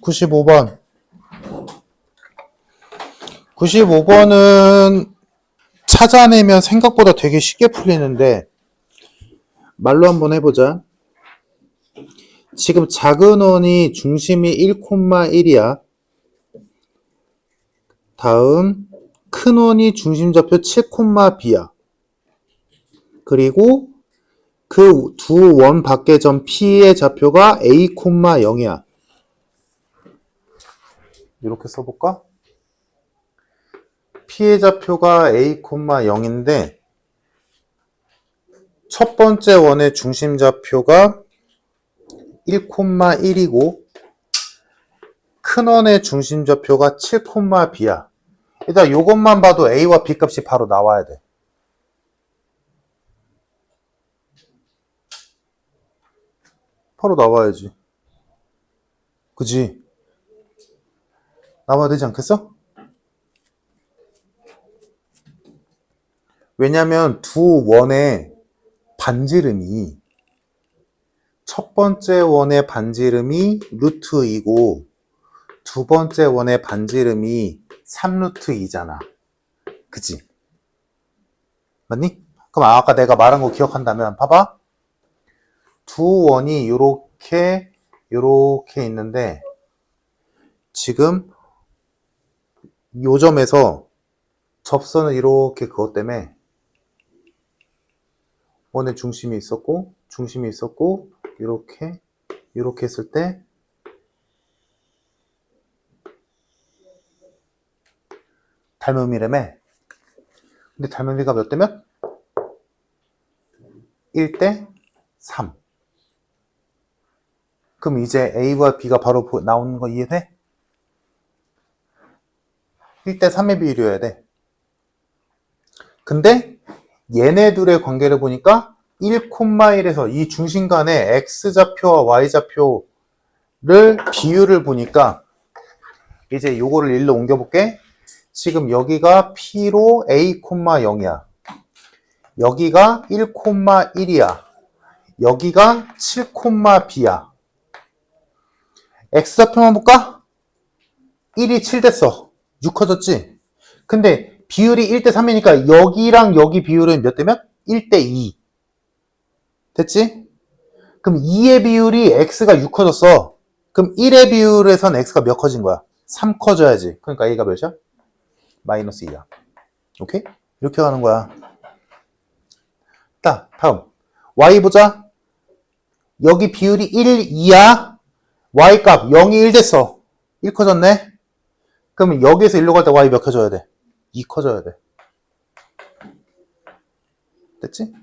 95번. 95번은 찾아내면 생각보다 되게 쉽게 풀리는데 말로 한번 해보자. 지금 작은 원이 중심이 1,1이야. 다음 큰 원이 중심좌표 7,b야. 그리고 그 두 원 밖의 점 P의 좌표가 A, 0이야. 이렇게 써볼까? P의 좌표가 A, 0인데 첫 번째 원의 중심좌표가 1,1이고 큰 원의 중심좌표가 7,b야. 일단 이것만 봐도 A와 B 값이 바로 나와야 돼. 바로 나와야지. 그지? 나와야 되지 않겠어? 왜냐면 두 원의 반지름이 첫 번째 원의 반지름이 루트 2고 두 번째 원의 반지름이 3루트 2잖아. 그치? 맞니? 그럼 아까 내가 말한 거 기억한다면 봐봐. 두 원이 요렇게 있는데 지금 요 점에서 접선은 이렇게 그것 때문에 원의 중심이 있었고 이렇게 했을 때 닮음이라며. 근데 닮음이가 몇 대면? 1대 3. 그럼 이제 A와 B가 바로 나오는 거 이해돼? 1대 3의 비율이어야 돼. 근데 얘네 둘의 관계를 보니까 1,1에서 이 중심 간의 X좌표와 Y좌표를 비율을 보니까 이제 요거를 1로 옮겨볼게. 지금 여기가 P로 A, 0이야. 여기가 1,1이야. 여기가 7,b야. X좌표만 볼까? 1이 7 됐어. 6 커졌지? 근데 비율이 1대 3이니까 여기랑 여기 비율은 몇 대면? 1대 2. 됐지? 그럼 2의 비율이 X가 6 커졌어. 그럼 1의 비율에선 X가 몇 커진 거야? 3 커져야지. 그러니까 A가 몇이야? 마이너스 2야. 오케이? 이렇게 가는 거야. 자, 다음. Y 보자. 여기 비율이 1, 2야. Y 값 0이 1 됐어. 1 커졌네. 그러면 여기에서 1로 갈 때 Y 몇 커져야 돼? 2 커져야 돼. 됐지?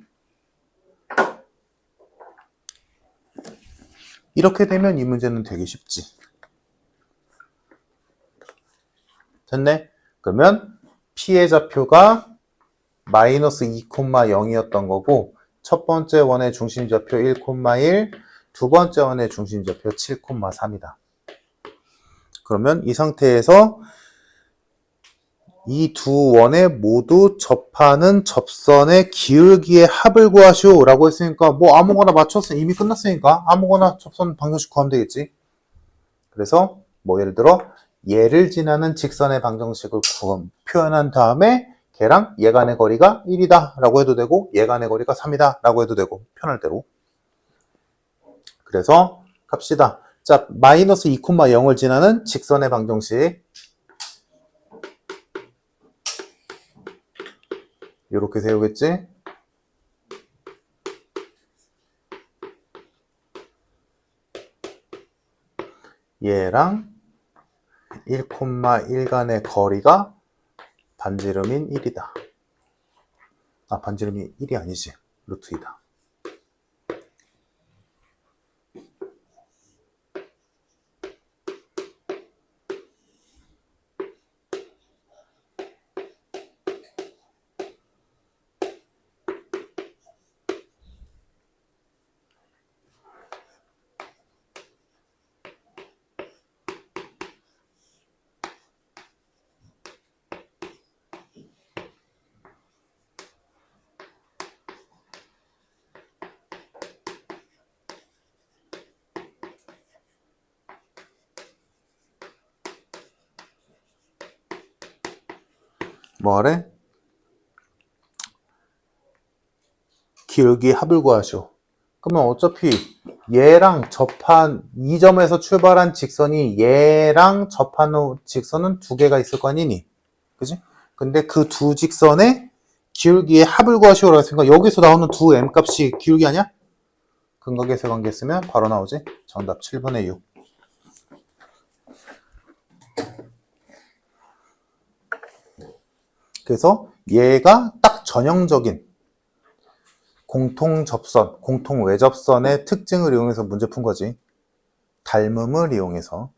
이렇게 되면 이 문제는 되게 쉽지. 됐네? 그러면 P의 좌표가 마이너스 2,0이었던 거고 첫 번째 원의 중심좌표 1,1, 두 번째 원의 중심좌표 7,3이다. 그러면 이 상태에서 이 두 원에 모두 접하는 접선의 기울기의 합을 구하시오 라고 했으니까 뭐 아무거나 맞췄으면 이미 끝났으니까 아무거나 접선 방정식 구하면 되겠지. 그래서 뭐 예를 들어 얘를 지나는 직선의 방정식을 표현한 다음에 걔랑 얘 간의 거리가 1이다 라고 해도 되고 얘 간의 거리가 3이다 라고 해도 되고 편할 대로. 그래서 갑시다. 자, 마이너스 2,0을 지나는 직선의 방정식 이렇게 세우겠지? 얘랑 1,1 간의 거리가 반지름인 1이다. 아, 반지름이 1이 아니지. 루트 2다. 뭐래? 기울기 합을 구하시오. 그러면 어차피 얘랑 접한 이 점에서 출발한 직선이 얘랑 접한 직선은 두 개가 있을 거 아니니? 그지? 근데 그 두 직선의 기울기의 합을 구하시오라고 했으니까 여기서 나오는 두 m 값이 기울기 아니야? 근각계세 관계 쓰면 바로 나오지? 정답 7분의 6. 그래서 얘가 딱 전형적인 공통 접선, 공통 외접선의 특징을 이용해서 문제 푼 거지. 닮음을 이용해서.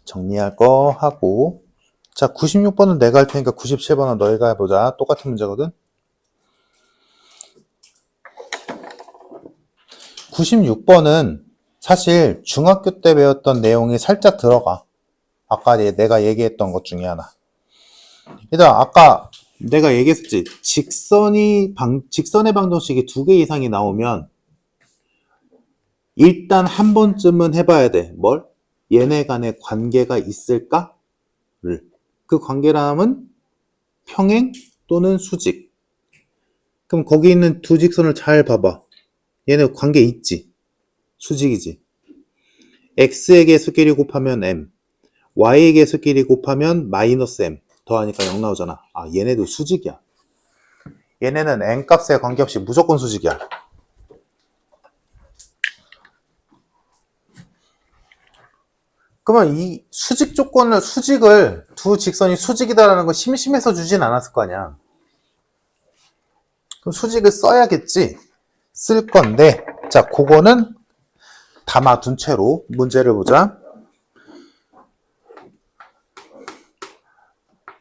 정리할 거 하고. 자, 96번은 내가 할 테니까 97번은 너희가 해보자. 똑같은 문제거든. 96번은 사실 중학교 때 배웠던 내용이 살짝 들어가. 아까 내가 얘기했던 것 중에 하나. 일단 아까 내가 얘기했었지. 직선의 방정식이 두 개 이상이 나오면 일단 한 번쯤은 해봐야 돼. 뭘? 얘네 간에 관계가 있을까를. 그 관계라면 평행 또는 수직. 그럼 거기 있는 두 직선을 잘 봐봐. 얘네 관계 있지. 수직이지. x에게 수끼리 곱하면 m, y에게 수끼리 곱하면 마이너스 m 더하니까 0 나오잖아. 아, 얘네도 수직이야. 얘네는 n 값에 관계없이 무조건 수직이야. 그러면 이 수직을 두 직선이 수직이다라는 거 심심해서 주진 않았을 거 아니야. 그럼 수직을 써야겠지. 쓸 건데, 자, 그거는 담아둔 채로 문제를 보자.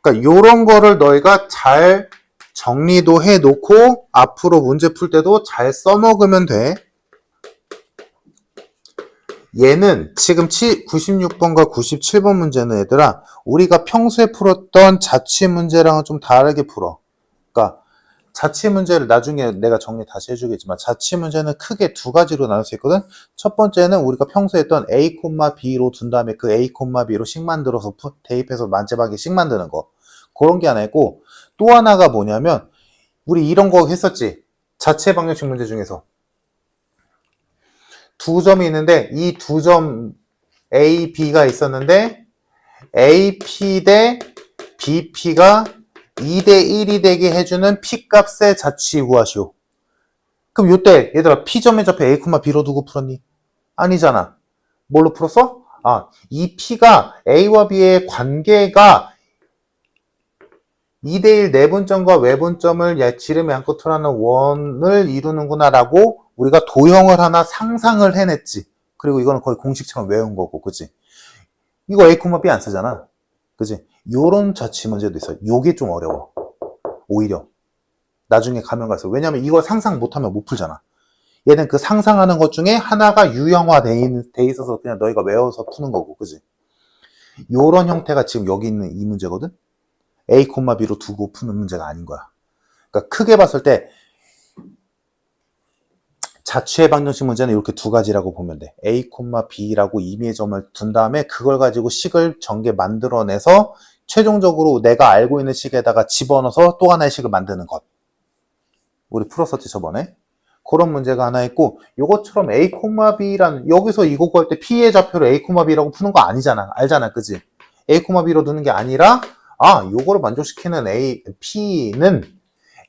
그러니까 요런 거를 너희가 잘 정리도 해 놓고 앞으로 문제 풀 때도 잘 써먹으면 돼. 얘는 지금 96번과 97번 문제는 얘들아, 우리가 평소에 풀었던 자취 문제랑은 좀 다르게 풀어. 그러니까 자취 문제를 나중에 내가 정리 다시 해주겠지만 자취 문제는 크게 두 가지로 나눌 수 있거든. 첫 번째는 우리가 평소에 했던 A, B로 둔 다음에 그 A, B로 식 만들어서 대입해서 만재박이 식 만드는 거. 그런 게 하나 있고, 또 하나가 뭐냐면 우리 이런 거 했었지. 자체 방정식 문제 중에서 두 점이 있는데 이 두 점 A, B가 있었는데 AP 대 BP가 2대 1이 되게 해주는 P값의 자취 구하시오. 그럼 요때 얘들아 P점의 좌표 A, B로 두고 풀었니? 아니잖아. 뭘로 풀었어? 아, 이 P가 A와 B의 관계가 2대1 내분점과 외분점을 지름의 양 끝으로 하는 원을 이루는구나 라고 우리가 도형을 하나 상상을 해냈지. 그리고 이거는 거의 공식처럼 외운 거고, 그치? 이거 A, B 안 쓰잖아. 그치? 요런 자취 문제도 있어요. 요게 좀 어려워. 오히려. 나중에 가면 갈수록. 왜냐면 이걸 상상 못하면 못 풀잖아. 얘는 그 상상하는 것 중에 하나가 유형화돼 있어서 그냥 너희가 외워서 푸는 거고, 그치? 요런 형태가 지금 여기 있는 이 문제거든? A, B로 두고 푸는 문제가 아닌 거야. 그러니까 크게 봤을 때 자취의 방정식 문제는 이렇게 두 가지라고 보면 돼. A, B라고 임의의 점을 둔 다음에 그걸 가지고 식을 전개 만들어내서 최종적으로 내가 알고 있는 식에다가 집어넣어서 또 하나의 식을 만드는 것. 우리 풀었었지 저번에. 그런 문제가 하나 있고, 요것처럼 A, B라는 여기서 이거 구할 때 P의 좌표를 A, B라고 푸는 거 아니잖아. 알잖아, 그지? A, B로 두는 게 아니라 요거를 만족시키는 P는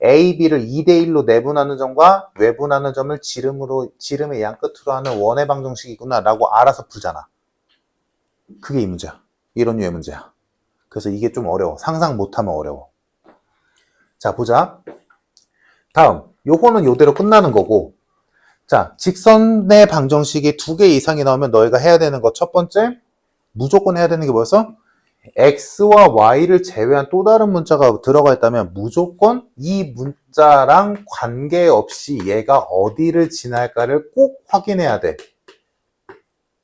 A, B를 2대1로 내분하는 점과 외분하는 점을 지름의 양 끝으로 하는 원의 방정식이구나 라고 알아서 풀잖아. 그게 이 문제야. 이런 류의 문제야. 그래서 이게 좀 어려워. 상상 못하면 어려워. 자, 보자. 다음, 요거는 요대로 끝나는 거고, 자, 직선의 방정식이 두 개 이상이 나오면 너희가 해야 되는 거 첫 번째, 무조건 해야 되는 게 뭐였어? X와 Y를 제외한 또 다른 문자가 들어가 있다면 무조건 이 문자랑 관계없이 얘가 어디를 지날까를 꼭 확인해야 돼.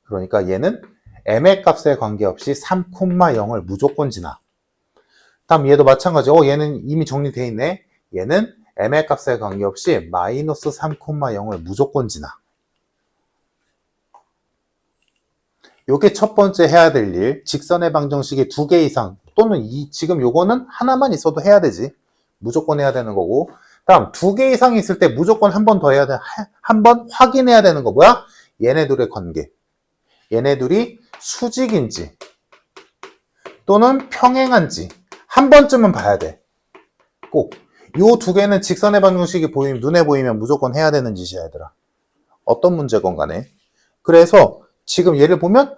그러니까 얘는 M의 값에 관계없이 3,0을 무조건 지나. 다음 얘도 마찬가지. 얘는 이미 정리되어 있네. 얘는 m의 값에 관계없이 마이너스 3,0을 무조건 지나. 요게 첫 번째 해야 될 일. 직선의 방정식이 2개 이상 또는 지금 요거는 하나만 있어도 해야 되지. 무조건 해야 되는 거고. 다음 2개 이상이 있을 때 무조건 한 번 더 해야 돼. 한 번 확인해야 되는 거 뭐야? 얘네들의 관계. 얘네들이 수직인지 또는 평행한지 한 번쯤은 봐야 돼. 꼭. 요 2개는 직선의 방정식이 눈에 보이면 무조건 해야 되는 짓이야, 얘들아. 어떤 문제건 간에. 그래서 지금 얘를 보면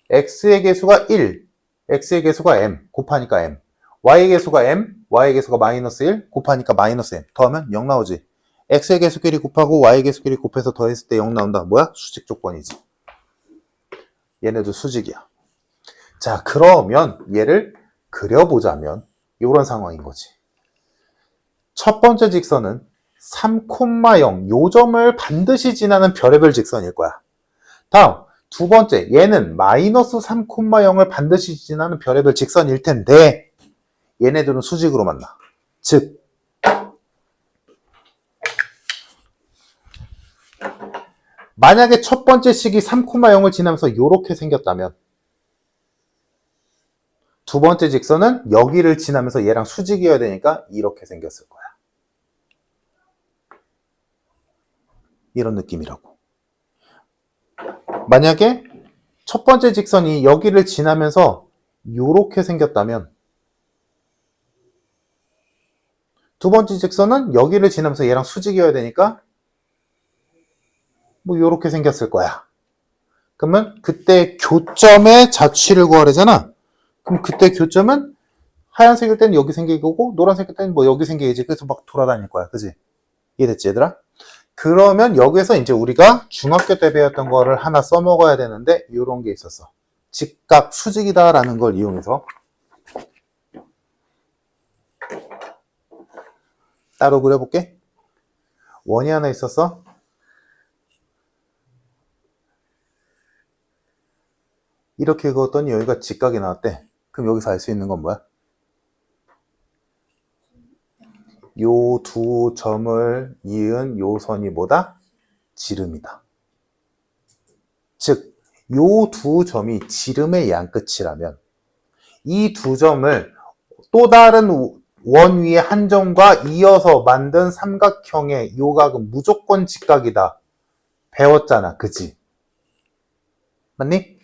x의 개수가 1, x의 개수가 m, 곱하니까 m, y의 개수가 m, y의 개수가 마이너스 1, 곱하니까 마이너스 m, 더하면 0 나오지. x의 개수끼리 곱하고 y의 개수끼리 곱해서 더했을 때 0 나온다. 뭐야? 수직 조건이지. 얘네도 수직이야. 자, 그러면 얘를 그려보자면 이런 상황인 거지. 첫 번째 직선은 3,0, 요 점을 반드시 지나는 별의별 직선일 거야. 다음 두 번째, 얘는 마이너스 3,0을 반드시 지나는 별의별 직선일 텐데 얘네들은 수직으로 만나. 즉 만약에 첫 번째 식이 3,0을 지나면서 이렇게 생겼다면 두 번째 직선은 여기를 지나면서 얘랑 수직이어야 되니까 이렇게 생겼을 거야. 이런 느낌이라고. 만약에 첫 번째 직선이 여기를 지나면서 이렇게 생겼다면 두 번째 직선은 여기를 지나면서 얘랑 수직이어야 되니까 뭐 이렇게 생겼을 거야. 그러면 그때 교점의 자취를 구하려잖아. 그럼 그때 교점은 하얀색일 때는 여기 생기고 노란색일 때는 뭐 여기 생기겠지. 그래서 막 돌아다닐 거야. 그지? 이해됐지 얘들아? 그러면 여기서 이제 우리가 중학교 때 배웠던 거를 하나 써먹어야 되는데 이런 게 있었어. 직각 수직이다 라는 걸 이용해서 따로 그려볼게. 원이 하나 있었어. 이렇게 그었더니 여기가 직각이 나왔대. 그럼 여기서 알 수 있는 건 뭐야? 요 두 점을 이은 요 선이 뭐다? 지름이다. 즉, 요 두 점이 지름의 양끝이라면 이 두 점을 또 다른 원 위의 한 점과 이어서 만든 삼각형의 요 각은 무조건 직각이다. 배웠잖아. 그치? 맞니?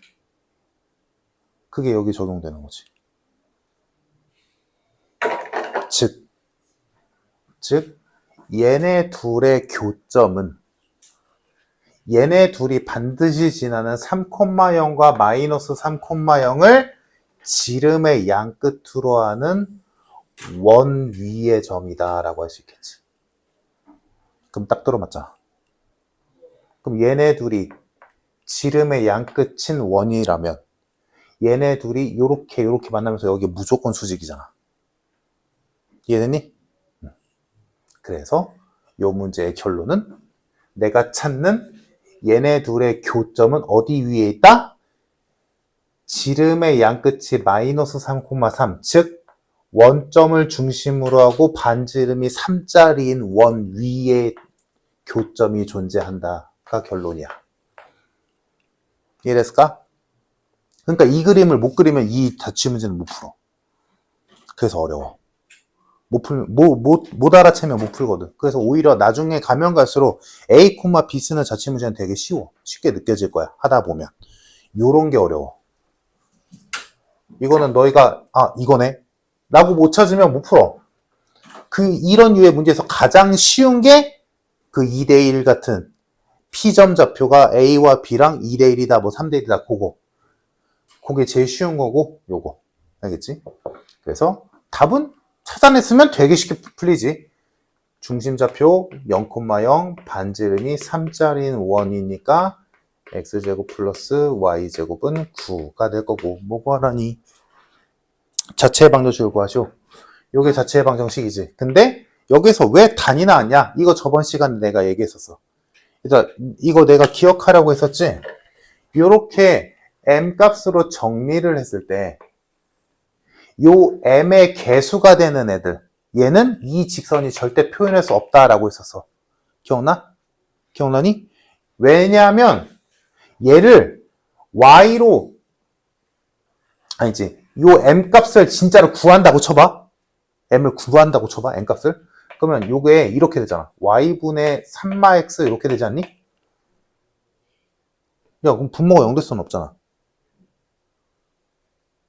그게 여기 적용되는 거지. 즉 얘네 둘의 교점은 얘네 둘이 반드시 지나는 3,0과 마이너스 3,0을 지름의 양끝으로 하는 원 위의 점이다 라고 할 수 있겠지. 그럼 딱 들어맞잖아. 그럼 얘네 둘이 지름의 양끝인 원이라면 얘네 둘이 요렇게 만나면서 여기 무조건 수직이잖아. 이해됐니? 그래서 요 문제의 결론은 내가 찾는 얘네 둘의 교점은 어디 위에 있다? 지름의 양끝이 마이너스 3,3, 즉 원점을 중심으로 하고 반지름이 3짜리인 원 위에 교점이 존재한다가 결론이야. 이해됐을까? 그러니까 이 그림을 못 그리면 이 자취문제는 못 풀어. 그래서 어려워. 못 알아채면 못 풀거든. 그래서 오히려 나중에 가면 갈수록 A, B 쓰는 자취문제는 되게 쉬워. 쉽게 느껴질 거야. 하다 보면. 요런 게 어려워. 이거는 너희가, 이거네. 라고 못 찾으면 못 풀어. 이런 유의 문제에서 가장 쉬운 게 그 2대1 같은 P점 좌표가 A와 B랑 2대1이다, 뭐 3대1이다, 그게 제일 쉬운 거고, 요거. 알겠지? 그래서 답은 찾아냈으면 되게 쉽게 풀리지. 중심좌표 0,0, 반지름이 3짜리인 원이니까 x제곱 플러스 y제곱은 9가 될 거고, 뭐 구하라니. 자체의 방정식을 구하시오. 요게 자체의 방정식이지. 근데 여기서 왜 단이 나왔냐? 이거 저번 시간에 내가 얘기했었어. 그래서 이거 내가 기억하라고 했었지? 요렇게 m 값으로 정리를 했을 때 요 m의 개수가 되는 애들, 얘는 이 직선이 절대 표현할 수 없다라고 했었어. 기억나? 기억나니? 왜냐하면 얘를 y로 아니지 요 m 값을 진짜로 구한다고 쳐봐. m을 구한다고 쳐봐. m 값을. 그러면 요게 이렇게 되잖아. y분의 3마x 이렇게 되지 않니? 야 그럼 분모가 0 될 수는 없잖아.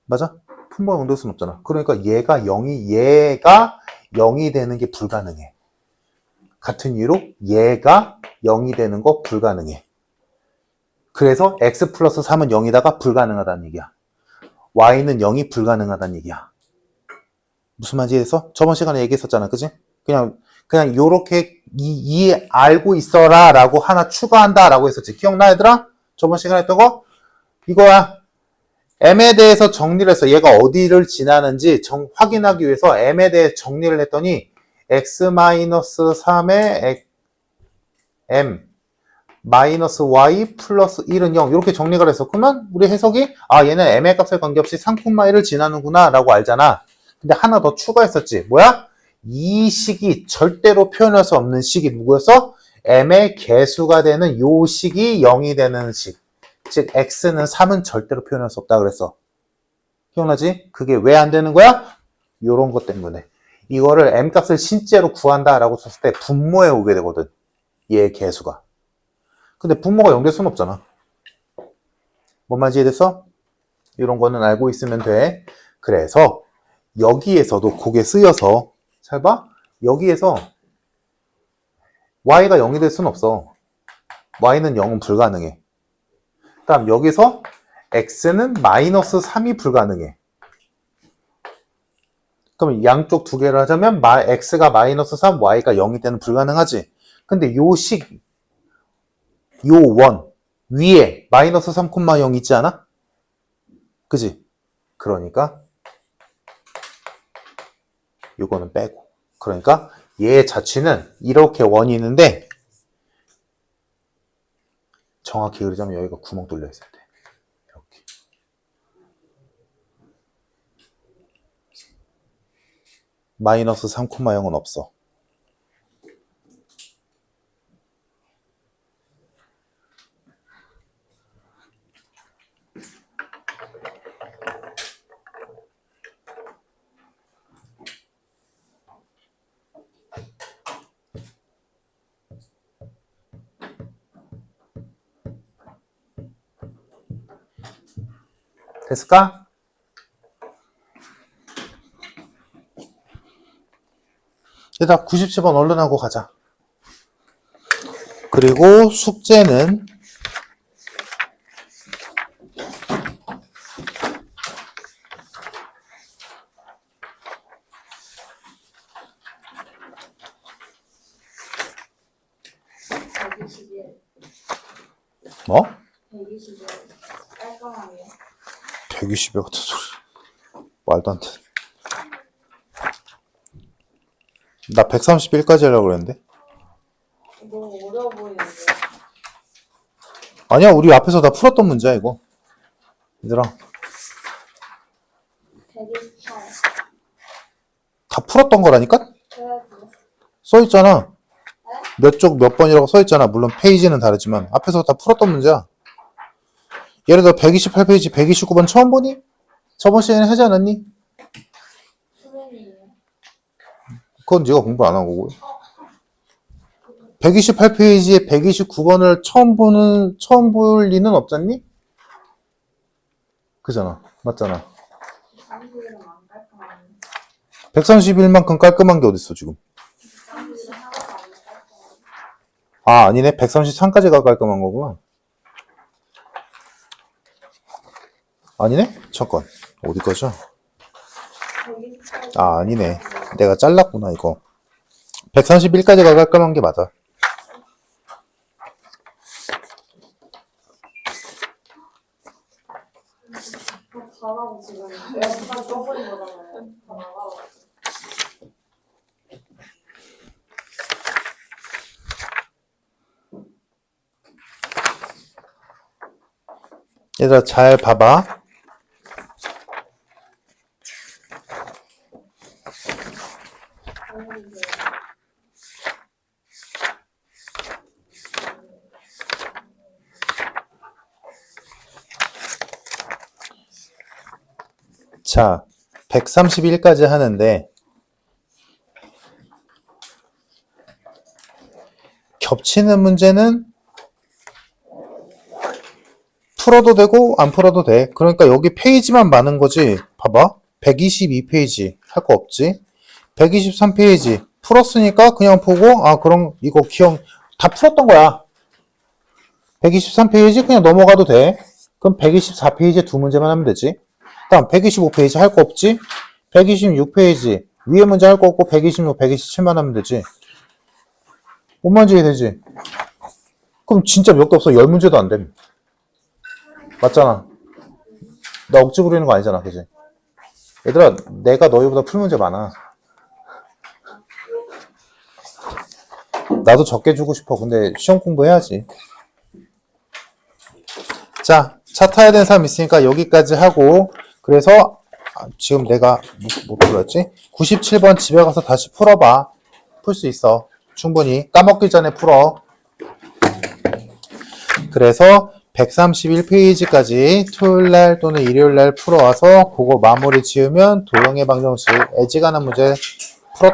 맞아? 분모가 0 될 수는 없잖아. 그러니까 얘가 0이 되는 게 불가능해. 같은 이유로 얘가 0이 되는 거 불가능해. 그래서 x 플러스 3은 0이다가 불가능하다는 얘기야. y는 0이 불가능하다는 얘기야. 무슨 말인지 이해했어? 저번 시간에 얘기했었잖아. 그지? 그냥 요렇게 알고 있어라 라고 하나 추가한다 라고 했었지. 기억나 얘들아? 저번 시간에 했던 거? 이거야. m에 대해서 정리를 했어. 얘가 어디를 지나는지 확인하기 위해서 m에 대해 정리를 했더니 x-3의 m 마이너스 y 플러스 1은 0 이렇게 정리가 됐어. 그러면 우리 해석이 얘는 m의 값에 관계없이 3,1을 지나는구나 라고 알잖아. 근데 하나 더 추가했었지. 뭐야? 이 식이 절대로 표현할 수 없는 식이 누구였어? m의 개수가 되는 요 식이 0이 되는 식. 즉 x는 3은 절대로 표현할 수 없다 그랬어. 기억나지? 그게 왜 안 되는 거야? 요런 것 때문에. 이거를 m 값을 실제로 구한다 라고 썼을 때 분모에 오게 되거든. 얘의 개수가. 근데 분모가 0 될 수는 없잖아. 뭔 말인지 이해됐어? 이런 거는 알고 있으면 돼. 그래서 여기에서도 그게 쓰여서 잘 봐. 여기에서 y가 0이 될 수는 없어. y는 0은 불가능해. 다음 여기서 x는 마이너스 3이 불가능해. 그럼 양쪽 두 개를 하자면 x가 마이너스 3, y가 0이 되는 불가능하지. 근데 요 원 위에 마이너스 3,0 있지 않아? 그지? 그러니까 요거는 빼고. 그러니까 얘 자취는 이렇게 원이 있는데 정확히 그리자면 여기가 구멍 뚫려 있어야 돼. 이렇게. 마이너스 3,0은 없어. 됐을까? 얘들아 97번 얼른 하고 가자. 그리고 숙제는 뭐? 120일 깔끔하게 120여 같은 소리. 말도 안 돼. 나 131까지 하려고 그랬는데. 너무 어려워 보이는데 아니야, 우리 앞에서 다 풀었던 문제야, 이거. 얘들아, 128 다 풀었던 거라니까? 그래도 써있잖아. 몇 쪽 몇 번이라고 써있잖아. 물론 페이지는 다르지만. 앞에서 다 풀었던 문제야. 예를 들어 128페이지 129번 처음 보니? 저번 시간에 하지 않았니? 수면이에요. 그건 네가 공부 안 한 거고. 128페이지에 129번을 처음 볼 리는 없잖니? 그잖아. 맞잖아. 30일은 안 깔끔하네. 131만큼 깔끔한 게 어딨어, 지금. 30일 하나도 안 깔끔하네. 아니네. 133까지가 깔끔한 거구나. 아니네? 잠깐. 어디 거죠? 128 아니네. 내가 잘랐구나, 이거. 131까지가 깔끔한 게 맞아. 다 나고 지금 영상 써버린 거잖아요. 다 나가고. 얘들아, 잘 봐봐. 자, 131까지 하는데 겹치는 문제는 풀어도 되고 안 풀어도 돼. 그러니까 여기 페이지만 많은 거지. 봐봐. 122페이지 할 거 없지. 123페이지 풀었으니까 그냥 보고 아 그럼 이거 기억 다 풀었던 거야. 123페이지 그냥 넘어가도 돼. 그럼 124페이지에 두 문제만 하면 되지. 다음 125페이지 할 거 없지. 126페이지 위에 문제 할 거 없고 126, 127만 하면 되지. 뭔 지 되지. 그럼 진짜 몇 개 없어. 10문제도 안 됨. 맞잖아. 나 억지 부리는 거 아니잖아. 그지? 얘들아, 내가 너희보다 풀 문제 많아. 나도 적게 주고 싶어. 근데 시험 공부해야지. 자, 차 타야 되는 사람 있으니까 여기까지 하고, 그래서 지금 내가 뭐 풀었지? 97번 집에 가서 다시 풀어봐. 풀 수 있어. 충분히. 까먹기 전에 풀어. 그래서 131페이지까지 토요일날 또는 일요일날 풀어와서 그거 마무리 지으면 도형의 방정식 애지간한 문제